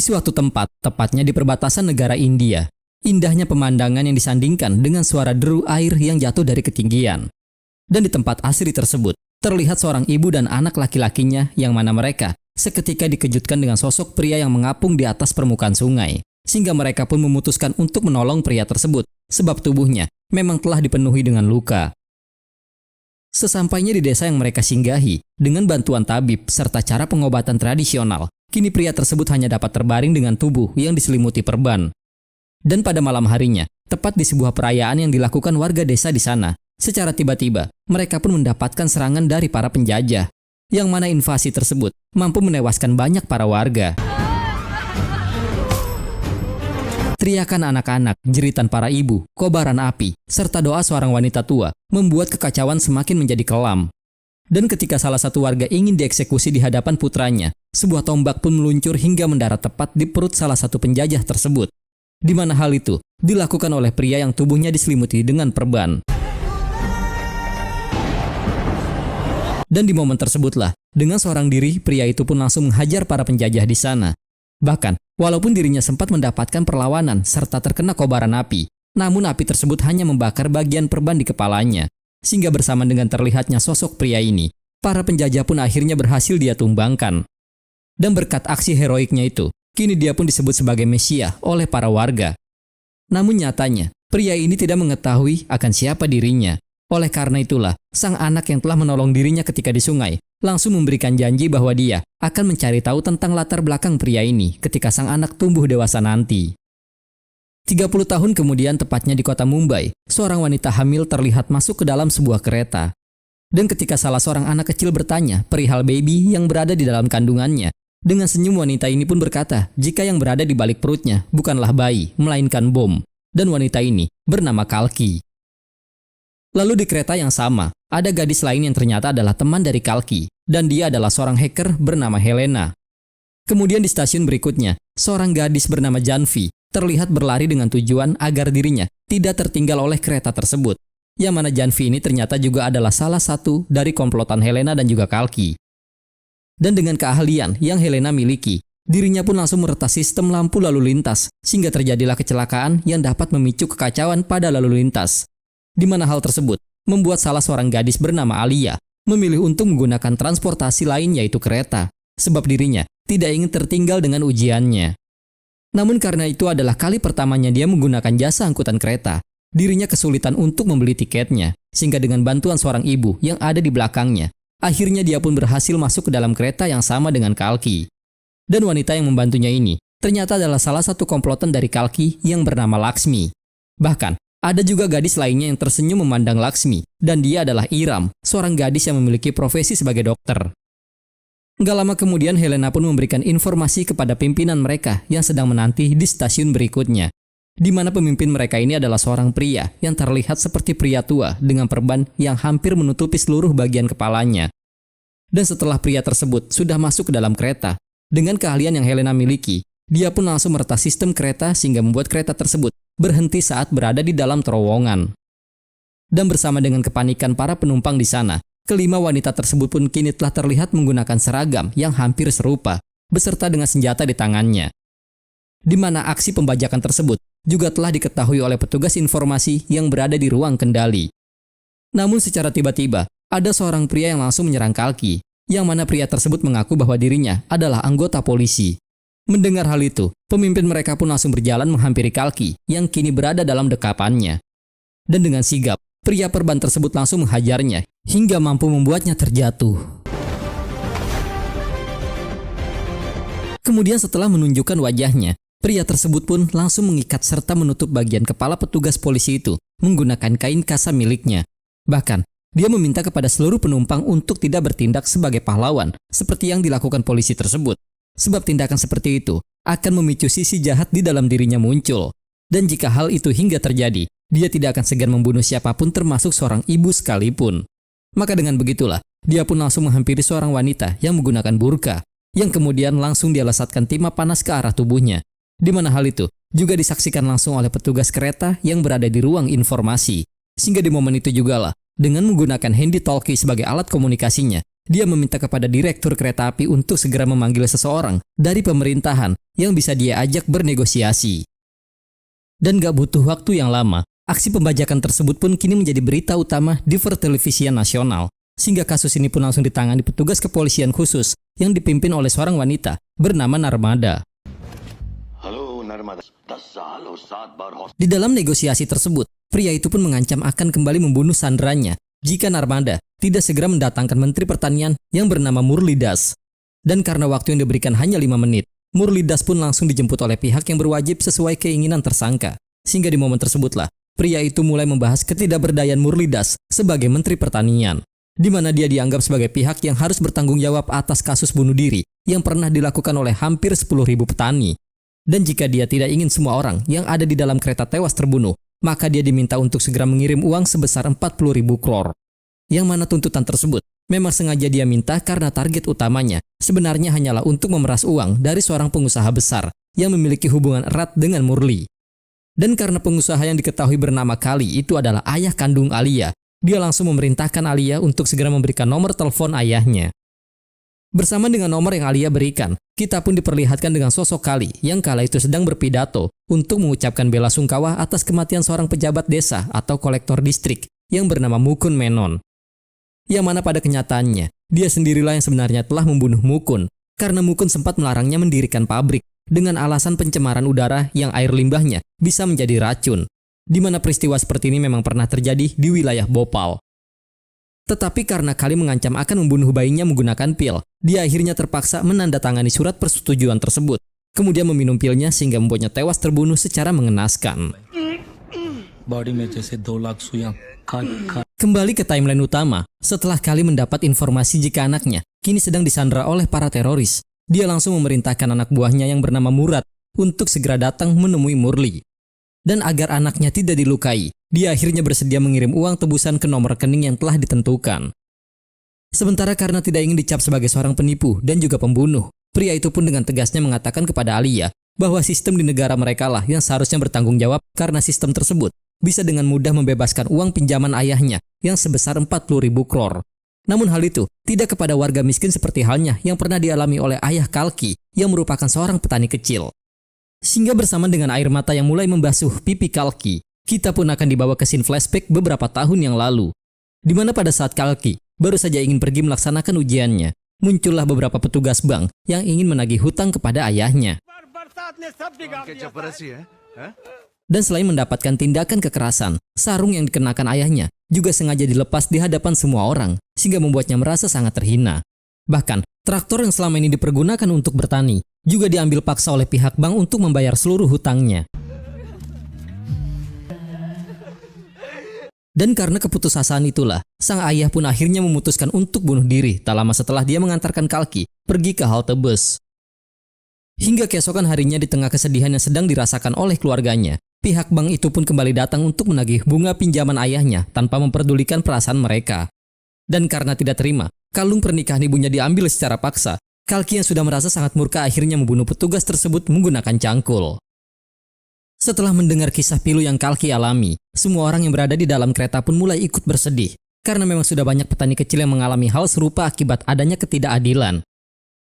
Di suatu tempat, tepatnya di perbatasan negara India, indahnya pemandangan yang disandingkan dengan suara deru air yang jatuh dari ketinggian. Dan di tempat asri tersebut, terlihat seorang ibu dan anak laki-lakinya yang mana mereka seketika dikejutkan dengan sosok pria yang mengapung di atas permukaan sungai. Sehingga mereka pun memutuskan untuk menolong pria tersebut, sebab tubuhnya memang telah dipenuhi dengan luka. Sesampainya di desa yang mereka singgahi, dengan bantuan tabib serta cara pengobatan tradisional, kini pria tersebut hanya dapat terbaring dengan tubuh yang diselimuti perban. Dan pada malam harinya, tepat di sebuah perayaan yang dilakukan warga desa di sana, secara tiba-tiba mereka pun mendapatkan serangan dari para penjajah, yang mana invasi tersebut mampu menewaskan banyak para warga. Teriakan anak-anak, jeritan para ibu, kobaran api, serta doa seorang wanita tua membuat kekacauan semakin menjadi kelam. Dan ketika salah satu warga ingin dieksekusi di hadapan putranya, sebuah tombak pun meluncur hingga mendarat tepat di perut salah satu penjajah tersebut. Di mana hal itu dilakukan oleh pria yang tubuhnya diselimuti dengan perban. Dan di momen tersebutlah, dengan seorang diri, pria itu pun langsung menghajar para penjajah di sana. Bahkan, walaupun dirinya sempat mendapatkan perlawanan serta terkena kobaran api, namun api tersebut hanya membakar bagian perban di kepalanya. Sehingga bersama dengan terlihatnya sosok pria ini, para penjajah pun akhirnya berhasil dia tumbangkan. Dan berkat aksi heroiknya itu, kini dia pun disebut sebagai Mesia oleh para warga. Namun nyatanya, pria ini tidak mengetahui akan siapa dirinya. Oleh karena itulah, sang anak yang telah menolong dirinya ketika di sungai langsung memberikan janji bahwa dia akan mencari tahu tentang latar belakang pria ini ketika sang anak tumbuh dewasa nanti. 30 tahun kemudian, tepatnya di kota Mumbai, seorang wanita hamil terlihat masuk ke dalam sebuah kereta. Dan ketika salah seorang anak kecil bertanya perihal baby yang berada di dalam kandungannya, dengan senyum wanita ini pun berkata jika yang berada di balik perutnya bukanlah bayi, melainkan bom. Dan wanita ini bernama Kalki. Lalu di kereta yang sama, ada gadis lain yang ternyata adalah teman dari Kalki, dan dia adalah seorang hacker bernama Helena. Kemudian di stasiun berikutnya, seorang gadis bernama Janvi terlihat berlari dengan tujuan agar dirinya tidak tertinggal oleh kereta tersebut. Yang mana Janvi ini ternyata juga adalah salah satu dari komplotan Helena dan juga Kalki. Dan dengan keahlian yang Helena miliki, dirinya pun langsung meretas sistem lampu lalu lintas, sehingga terjadilah kecelakaan yang dapat memicu kekacauan pada lalu lintas. Di mana hal tersebut membuat salah seorang gadis bernama Alia memilih untuk menggunakan transportasi lain yaitu kereta, sebab dirinya tidak ingin tertinggal dengan ujiannya. Namun karena itu adalah kali pertamanya dia menggunakan jasa angkutan kereta, dirinya kesulitan untuk membeli tiketnya, sehingga dengan bantuan seorang ibu yang ada di belakangnya, akhirnya dia pun berhasil masuk ke dalam kereta yang sama dengan Kalki. Dan wanita yang membantunya ini ternyata adalah salah satu komplotan dari Kalki yang bernama Laksmi. Bahkan, ada juga gadis lainnya yang tersenyum memandang Laksmi, dan dia adalah Iram, seorang gadis yang memiliki profesi sebagai dokter. Gak lama kemudian Helena pun memberikan informasi kepada pimpinan mereka yang sedang menanti di stasiun berikutnya, di mana pemimpin mereka ini adalah seorang pria yang terlihat seperti pria tua dengan perban yang hampir menutupi seluruh bagian kepalanya. Dan setelah pria tersebut sudah masuk ke dalam kereta, dengan keahlian yang Helena miliki, dia pun langsung meretas sistem kereta sehingga membuat kereta tersebut berhenti saat berada di dalam terowongan. Dan bersama dengan kepanikan para penumpang di sana, kelima wanita tersebut pun kini telah terlihat menggunakan seragam yang hampir serupa, beserta dengan senjata di tangannya. Di mana aksi pembajakan tersebut juga telah diketahui oleh petugas informasi yang berada di ruang kendali. Namun secara tiba-tiba, ada seorang pria yang langsung menyerang Kalki, yang mana pria tersebut mengaku bahwa dirinya adalah anggota polisi. Mendengar hal itu, pemimpin mereka pun langsung berjalan menghampiri Kalki yang kini berada dalam dekapannya. Dan dengan sigap, pria perban tersebut langsung menghajarnya hingga mampu membuatnya terjatuh. Kemudian setelah menunjukkan wajahnya, pria tersebut pun langsung mengikat serta menutup bagian kepala petugas polisi itu menggunakan kain kasa miliknya. Bahkan, dia meminta kepada seluruh penumpang untuk tidak bertindak sebagai pahlawan seperti yang dilakukan polisi tersebut. Sebab tindakan seperti itu akan memicu sisi jahat di dalam dirinya muncul. Dan jika hal itu hingga terjadi, dia tidak akan segan membunuh siapapun termasuk seorang ibu sekalipun. Maka dengan begitulah, dia pun langsung menghampiri seorang wanita yang menggunakan burka, yang kemudian langsung dia lesatkan timah panas ke arah tubuhnya. Di mana hal itu juga disaksikan langsung oleh petugas kereta yang berada di ruang informasi. Sehingga di momen itu jugalah, dengan menggunakan handy talkie sebagai alat komunikasinya, dia meminta kepada direktur kereta api untuk segera memanggil seseorang dari pemerintahan yang bisa dia ajak bernegosiasi. Dan gak butuh waktu yang lama, aksi pembajakan tersebut pun kini menjadi berita utama di pertelevisian nasional, sehingga kasus ini pun langsung ditangani petugas kepolisian khusus yang dipimpin oleh seorang wanita bernama Narmada. Di dalam negosiasi tersebut, pria itu pun mengancam akan kembali membunuh sandranya jika Narmada tidak segera mendatangkan Menteri Pertanian yang bernama Murlidas. Dan karena waktu yang diberikan hanya 5 menit, Murlidas pun langsung dijemput oleh pihak yang berwajib sesuai keinginan tersangka. Sehingga di momen tersebutlah, pria itu mulai membahas ketidakberdayaan Murlidas sebagai Menteri Pertanian, di mana dia dianggap sebagai pihak yang harus bertanggung jawab atas kasus bunuh diri yang pernah dilakukan oleh hampir 10.000 petani. Dan jika dia tidak ingin semua orang yang ada di dalam kereta tewas terbunuh, maka dia diminta untuk segera mengirim uang sebesar 40.000 crore. Yang mana tuntutan tersebut memang sengaja dia minta karena target utamanya sebenarnya hanyalah untuk memeras uang dari seorang pengusaha besar yang memiliki hubungan erat dengan Murli. Dan karena pengusaha yang diketahui bernama Kali itu adalah ayah kandung Alia, dia langsung memerintahkan Alia untuk segera memberikan nomor telepon ayahnya. Bersama dengan nomor yang Alia berikan, kita pun diperlihatkan dengan sosok Kali yang kala itu sedang berpidato untuk mengucapkan bela sungkawa atas kematian seorang pejabat desa atau kolektor distrik yang bernama Mukun Menon. Yang mana pada kenyataannya, dia sendirilah yang sebenarnya telah membunuh Mukun karena Mukun sempat melarangnya mendirikan pabrik dengan alasan pencemaran udara yang air limbahnya bisa menjadi racun, di mana peristiwa seperti ini memang pernah terjadi di wilayah Bhopal. Tetapi karena Kali mengancam akan membunuh bayinya menggunakan pil, dia akhirnya terpaksa menandatangani surat persetujuan tersebut, kemudian meminum pilnya sehingga membuatnya tewas terbunuh secara mengenaskan. Kembali ke timeline utama, setelah Kali mendapat informasi jika anaknya kini sedang disandra oleh para teroris, dia langsung memerintahkan anak buahnya yang bernama Murad untuk segera datang menemui Murli. Dan agar anaknya tidak dilukai, dia akhirnya bersedia mengirim uang tebusan ke nomor rekening yang telah ditentukan. Sementara karena tidak ingin dicap sebagai seorang penipu dan juga pembunuh, pria itu pun dengan tegasnya mengatakan kepada Alia bahwa sistem di negara mereka lah yang seharusnya bertanggung jawab karena sistem tersebut bisa dengan mudah membebaskan uang pinjaman ayahnya yang sebesar 40.000 crore. Namun hal itu tidak kepada warga miskin seperti halnya yang pernah dialami oleh ayah Kalki yang merupakan seorang petani kecil. Sehingga bersama dengan air mata yang mulai membasuh pipi Kalki, kita pun akan dibawa ke scene flashback beberapa tahun yang lalu. Di mana pada saat Kalki baru saja ingin pergi melaksanakan ujiannya, muncullah beberapa petugas bank yang ingin menagih hutang kepada ayahnya. Dan selain mendapatkan tindakan kekerasan, sarung yang dikenakan ayahnya juga sengaja dilepas di hadapan semua orang, sehingga membuatnya merasa sangat terhina. Bahkan, traktor yang selama ini dipergunakan untuk bertani juga diambil paksa oleh pihak bank untuk membayar seluruh hutangnya. Dan karena keputusasaan itulah, sang ayah pun akhirnya memutuskan untuk bunuh diri tak lama setelah dia mengantarkan Kalki pergi ke halte bus. Hingga keesokan harinya di tengah kesedihan yang sedang dirasakan oleh keluarganya, pihak bank itu pun kembali datang untuk menagih bunga pinjaman ayahnya tanpa memperdulikan perasaan mereka. Dan karena tidak terima, kalung pernikahan ibunya diambil secara paksa, Kalki yang sudah merasa sangat murka akhirnya membunuh petugas tersebut menggunakan cangkul. Setelah mendengar kisah pilu yang Kalki alami, semua orang yang berada di dalam kereta pun mulai ikut bersedih, karena memang sudah banyak petani kecil yang mengalami hal serupa akibat adanya ketidakadilan.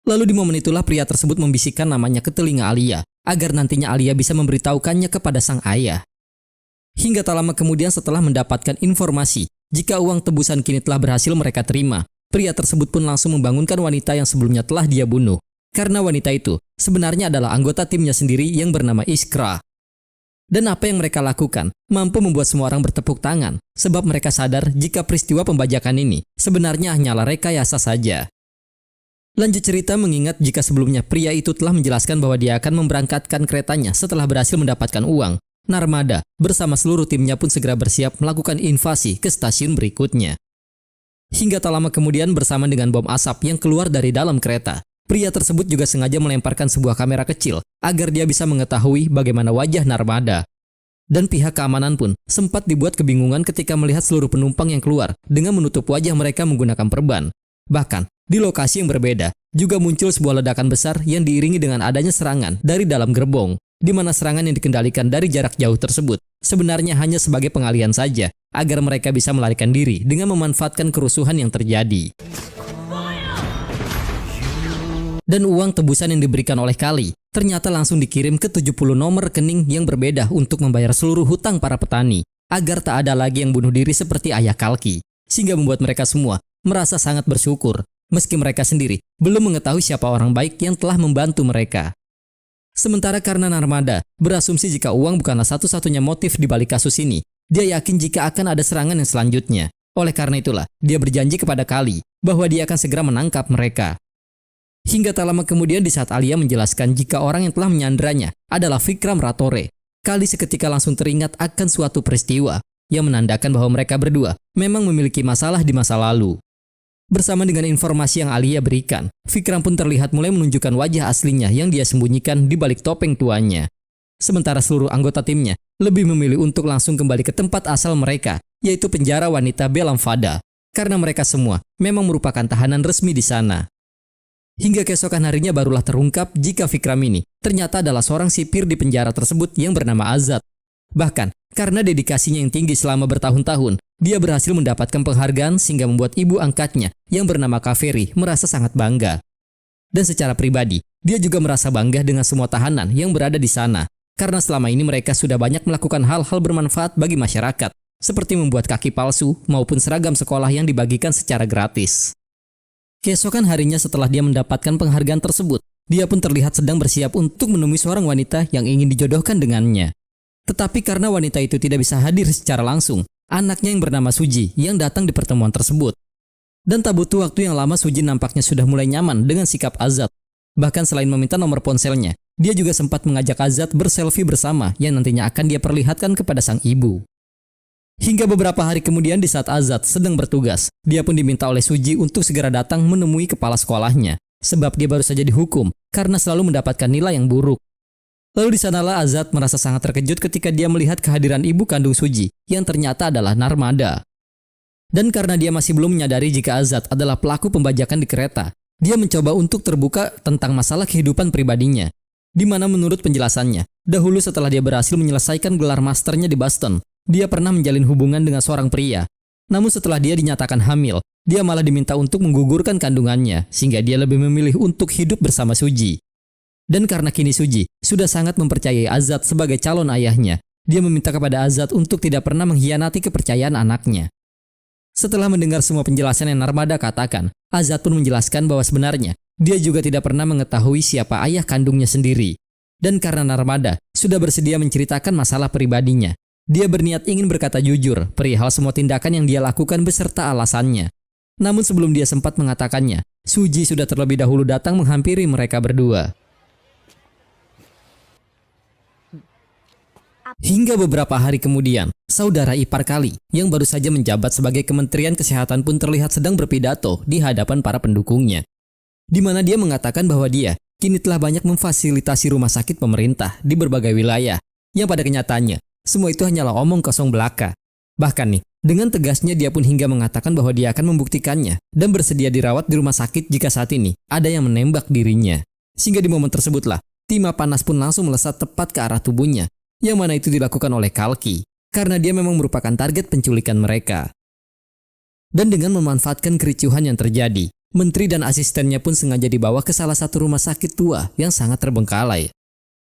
Lalu di momen itulah pria tersebut membisikkan namanya ke telinga Alia, agar nantinya Alia bisa memberitahukannya kepada sang ayah. Hingga tak lama kemudian setelah mendapatkan informasi jika uang tebusan kini telah berhasil mereka terima, pria tersebut pun langsung membangunkan wanita yang sebelumnya telah dia bunuh. Karena wanita itu sebenarnya adalah anggota timnya sendiri yang bernama Iskra. Dan apa yang mereka lakukan mampu membuat semua orang bertepuk tangan, sebab mereka sadar jika peristiwa pembajakan ini sebenarnya hanyalah rekayasa saja. Lanjut cerita mengingat jika sebelumnya pria itu telah menjelaskan bahwa dia akan memberangkatkan keretanya setelah berhasil mendapatkan uang. Narmada bersama seluruh timnya pun segera bersiap melakukan invasi ke stasiun berikutnya. Hingga tak lama kemudian bersama dengan bom asap yang keluar dari dalam kereta, pria tersebut juga sengaja melemparkan sebuah kamera kecil agar dia bisa mengetahui bagaimana wajah Narmada. Dan pihak keamanan pun sempat dibuat kebingungan ketika melihat seluruh penumpang yang keluar dengan menutup wajah mereka menggunakan perban. Bahkan, di lokasi yang berbeda, juga muncul sebuah ledakan besar yang diiringi dengan adanya serangan dari dalam gerbong, di mana serangan yang dikendalikan dari jarak jauh tersebut sebenarnya hanya sebagai pengalihan saja, agar mereka bisa melarikan diri dengan memanfaatkan kerusuhan yang terjadi. Dan uang tebusan yang diberikan oleh Kali ternyata langsung dikirim ke 70 nomor rekening yang berbeda untuk membayar seluruh hutang para petani, agar tak ada lagi yang bunuh diri seperti ayah Kalki, sehingga membuat mereka semua merasa sangat bersyukur, meski mereka sendiri belum mengetahui siapa orang baik yang telah membantu mereka. Sementara karena Narmada berasumsi jika uang bukanlah satu-satunya motif di balik kasus ini, dia yakin jika akan ada serangan yang selanjutnya. Oleh karena itulah, dia berjanji kepada Kali bahwa dia akan segera menangkap mereka. Hingga tak lama kemudian di saat Alia menjelaskan jika orang yang telah menyandranya adalah Vikram Ratore, Kali seketika langsung teringat akan suatu peristiwa yang menandakan bahwa mereka berdua memang memiliki masalah di masa lalu. Bersama dengan informasi yang Alia berikan, Vikram pun terlihat mulai menunjukkan wajah aslinya yang dia sembunyikan di balik topeng tuanya. Sementara seluruh anggota timnya lebih memilih untuk langsung kembali ke tempat asal mereka, yaitu penjara wanita Belamfada, karena mereka semua memang merupakan tahanan resmi di sana. Hingga keesokan harinya barulah terungkap jika Vikram ini ternyata adalah seorang sipir di penjara tersebut yang bernama Azad. Bahkan, karena dedikasinya yang tinggi selama bertahun-tahun, dia berhasil mendapatkan penghargaan sehingga membuat ibu angkatnya yang bernama Kaveri merasa sangat bangga. Dan secara pribadi, dia juga merasa bangga dengan semua tahanan yang berada di sana, karena selama ini mereka sudah banyak melakukan hal-hal bermanfaat bagi masyarakat, seperti membuat kaki palsu maupun seragam sekolah yang dibagikan secara gratis. Keesokan harinya setelah dia mendapatkan penghargaan tersebut, dia pun terlihat sedang bersiap untuk menemui seorang wanita yang ingin dijodohkan dengannya. Tetapi karena wanita itu tidak bisa hadir secara langsung, anaknya yang bernama Suji yang datang di pertemuan tersebut. Dan tak butuh waktu yang lama, Suji nampaknya sudah mulai nyaman dengan sikap Azad. Bahkan selain meminta nomor ponselnya, dia juga sempat mengajak Azad berselfie bersama yang nantinya akan dia perlihatkan kepada sang ibu. Hingga beberapa hari kemudian di saat Azad sedang bertugas, dia pun diminta oleh Suji untuk segera datang menemui kepala sekolahnya, sebab dia baru saja dihukum karena selalu mendapatkan nilai yang buruk. Lalu di sanalah Azad merasa sangat terkejut ketika dia melihat kehadiran ibu kandung Suji yang ternyata adalah Narmada. Dan karena dia masih belum menyadari jika Azad adalah pelaku pembajakan di kereta, dia mencoba untuk terbuka tentang masalah kehidupan pribadinya, di mana menurut penjelasannya, dahulu setelah dia berhasil menyelesaikan gelar masternya di Boston, dia pernah menjalin hubungan dengan seorang pria. Namun setelah dia dinyatakan hamil, dia malah diminta untuk menggugurkan kandungannya, sehingga dia lebih memilih untuk hidup bersama Suji. Dan karena kini Suji sudah sangat mempercayai Azad sebagai calon ayahnya, dia meminta kepada Azad untuk tidak pernah mengkhianati kepercayaan anaknya. Setelah mendengar semua penjelasan yang Narmada katakan, Azad pun menjelaskan bahwa sebenarnya dia juga tidak pernah mengetahui siapa ayah kandungnya sendiri. Dan karena Narmada sudah bersedia menceritakan masalah pribadinya, dia berniat ingin berkata jujur perihal semua tindakan yang dia lakukan beserta alasannya. Namun sebelum dia sempat mengatakannya, Suji sudah terlebih dahulu datang menghampiri mereka berdua. Hingga beberapa hari kemudian, saudara ipar Kali yang baru saja menjabat sebagai Kementerian Kesehatan pun terlihat sedang berpidato di hadapan para pendukungnya, di mana dia mengatakan bahwa dia kini telah banyak memfasilitasi rumah sakit pemerintah di berbagai wilayah, yang pada kenyataannya semua itu hanyalah omong kosong belaka. Bahkan nih, dengan tegasnya dia pun hingga mengatakan bahwa dia akan membuktikannya dan bersedia dirawat di rumah sakit jika saat ini ada yang menembak dirinya. Sehingga di momen tersebutlah, timah panas pun langsung melesat tepat ke arah tubuhnya, yang mana itu dilakukan oleh Kalki, karena dia memang merupakan target penculikan mereka. Dan dengan memanfaatkan kericuhan yang terjadi, menteri dan asistennya pun sengaja dibawa ke salah satu rumah sakit tua yang sangat terbengkalai.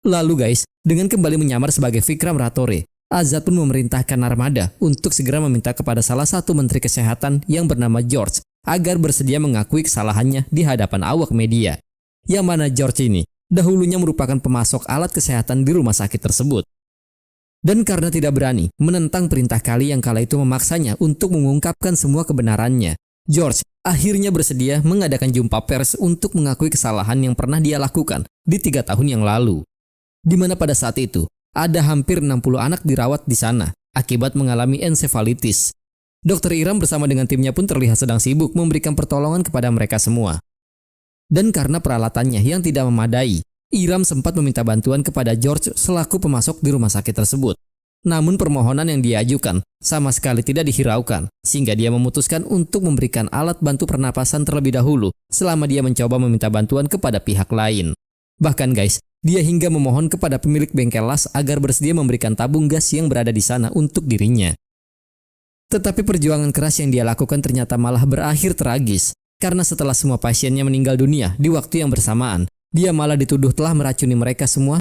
Lalu guys, dengan kembali menyamar sebagai Vikram Ratore, Azad pun memerintahkan Narmada untuk segera meminta kepada salah satu menteri kesehatan yang bernama George agar bersedia mengakui kesalahannya di hadapan awak media. Yang mana George ini dahulunya merupakan pemasok alat kesehatan di rumah sakit tersebut. Dan karena tidak berani menentang perintah Kali yang kala itu memaksanya untuk mengungkapkan semua kebenarannya, George akhirnya bersedia mengadakan jumpa pers untuk mengakui kesalahan yang pernah dia lakukan di 3 tahun yang lalu. Di mana pada saat itu, ada hampir 60 anak dirawat di sana akibat mengalami ensefalitis. Dr. Iram bersama dengan timnya pun terlihat sedang sibuk memberikan pertolongan kepada mereka semua. Dan karena peralatannya yang tidak memadai, Iram sempat meminta bantuan kepada George selaku pemasok di rumah sakit tersebut. Namun permohonan yang diajukan sama sekali tidak dihiraukan, sehingga dia memutuskan untuk memberikan alat bantu pernapasan terlebih dahulu selama dia mencoba meminta bantuan kepada pihak lain. Bahkan guys, dia hingga memohon kepada pemilik bengkel las agar bersedia memberikan tabung gas yang berada di sana untuk dirinya. Tetapi perjuangan keras yang dia lakukan ternyata malah berakhir tragis, karena setelah semua pasiennya meninggal dunia di waktu yang bersamaan, dia malah dituduh telah meracuni mereka semua